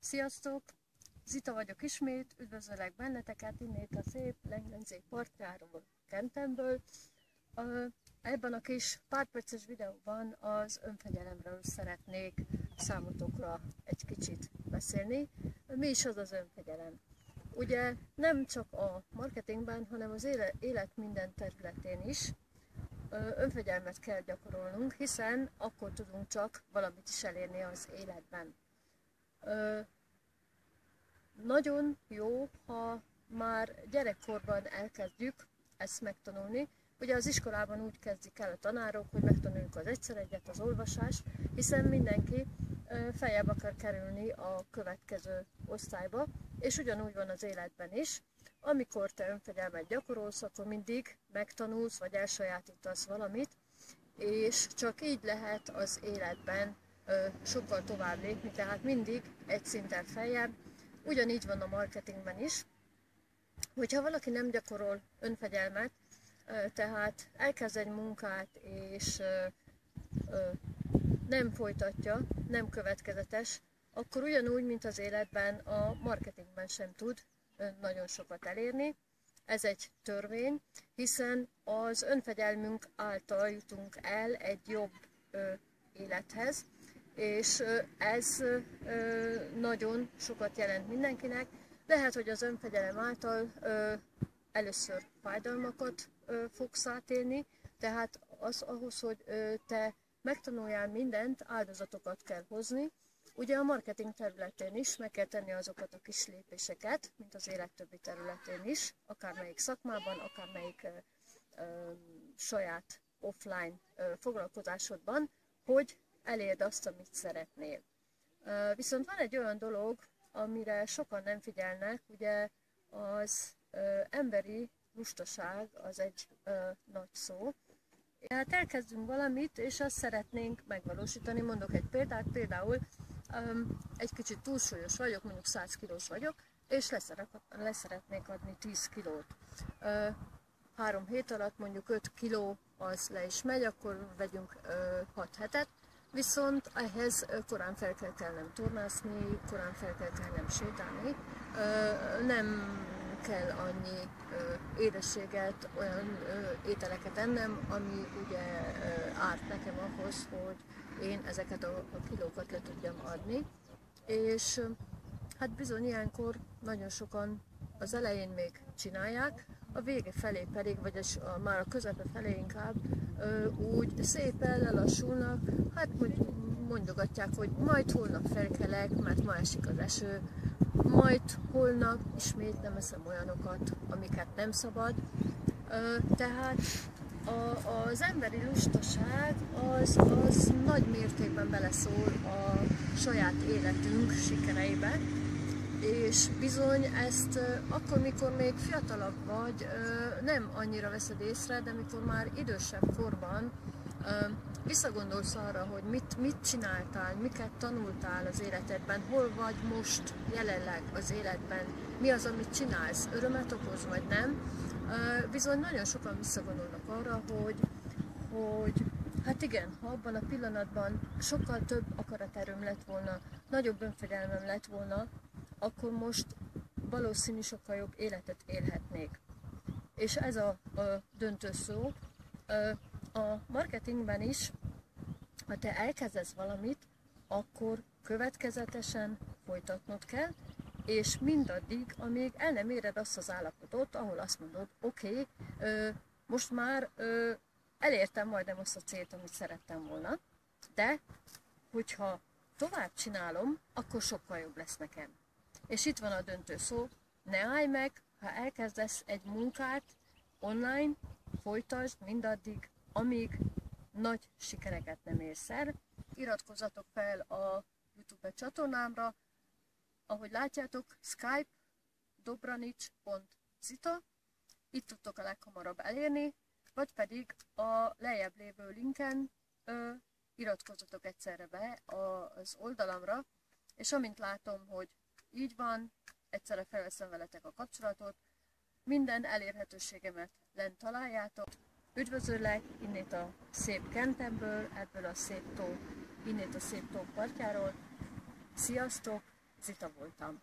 Sziasztok! Zita vagyok ismét, üdvözöllek benneteket innét a szép Lengyelzék partjáról, Kentemből. Ebben a kis párperces videóban az önfegyelemről szeretnék számotokra egy kicsit beszélni. Mi is az az önfegyelem? Ugye nem csak a marketingben, hanem az élet minden területén is önfegyelmet kell gyakorolnunk, hiszen akkor tudunk csak valamit is elérni az életben. Nagyon jó, ha már gyerekkorban elkezdjük ezt megtanulni. Ugye az iskolában úgy kezdik el a tanárok, hogy megtanuljuk az egyszer egyet, az olvasást, hiszen mindenki feljebb akar kerülni a következő osztályba, és ugyanúgy van az életben is. Amikor te önfegyelmet gyakorolsz, akkor mindig megtanulsz, vagy elsajátítasz valamit, és csak így lehet az életben sokkal tovább lépni, tehát mindig egy szinten feljebb. Ugyanígy van a marketingben is, hogyha valaki nem gyakorol önfegyelmet, tehát elkezd egy munkát és nem folytatja, nem következetes, akkor ugyanúgy, mint az életben, a marketingben sem tud nagyon sokat elérni. Ez egy törvény, hiszen az önfegyelmünk által jutunk el egy jobb élethez, és ez nagyon sokat jelent mindenkinek. Lehet, hogy az önfegyelem által először fájdalmakat fogsz átélni, tehát ahhoz, hogy te megtanuljál mindent, áldozatokat kell hozni. Ugye a marketing területén is meg kell tenni azokat a kis lépéseket, mint az élet többi területén is, akármelyik szakmában, akármelyik saját offline foglalkozásodban, hogy elérd azt, amit szeretnél. Viszont van egy olyan dolog, amire sokan nem figyelnek, ugye az emberi lustaság az egy nagy szó. Hát elkezdünk valamit, és azt szeretnénk megvalósítani. Mondok egy példát, például egy kicsit túlsúlyos vagyok, mondjuk 100 kilós vagyok, és leszeretnék adni 10 kilót. 3 hét alatt mondjuk 5 kiló az le is megy, akkor vegyünk 6 hetet, viszont ehhez korán fel kell kelnem tornászni, korán fel kell kelnem sétálni, nem kell annyi édességet, olyan ételeket ennem, ami ugye árt nekem ahhoz, hogy én ezeket a kilókat le tudjam adni. És hát bizony ilyenkor nagyon sokan az elején még csinálják, a vége felé pedig, vagy már a közepe felé inkább úgy szépen lelassulnak, hát mondogatják, hogy majd holnap felkelek, mert ma esik az eső, majd holnap ismét nem eszem olyanokat, amiket nem szabad. Tehát az emberi lustaság az nagy mértékben beleszól a saját életünk sikereibe, és bizony ezt akkor, mikor még fiatalabb vagy, nem annyira veszed észre, de mikor már idősebb korban visszagondolsz arra, hogy mit csináltál, miket tanultál az életedben, hol vagy most jelenleg az életben, mi az, amit csinálsz, örömet okoz vagy nem, bizony nagyon sokan visszagondolnak arra, hogy hát igen, ha abban a pillanatban sokkal több akaraterőm lett volna, nagyobb önfegyelmem lett volna, akkor most valószínű sokkal jobb életet élhetnék. És ez a döntő szó. A marketingben is, ha te elkezdesz valamit, akkor következetesen folytatnod kell, és mindaddig, amíg el nem éred azt az állapotot, ahol azt mondod, oké, most már elértem majdnem azt a célt, amit szerettem volna, de hogyha tovább csinálom, akkor sokkal jobb lesz nekem. És itt van a döntő szó, ne állj meg, ha elkezdesz egy munkát online, folytasd mindaddig, amíg nagy sikereket nem érsz el. Iratkozzatok fel a YouTube csatornámra, ahogy látjátok, Skype dobranics.zita, itt tudtok a leghamarabb elérni, vagy pedig a lejjebb lévő linken iratkozzatok egyszerre be az oldalamra, és amint látom, hogy így van, egyszerre felveszem veletek a kapcsolatot, minden elérhetőségemet lent találjátok. Üdvözöllek innét a szép Kentemből, ebből a szép tó, innét a szép tó partjáról. Sziasztok! Zita voltam.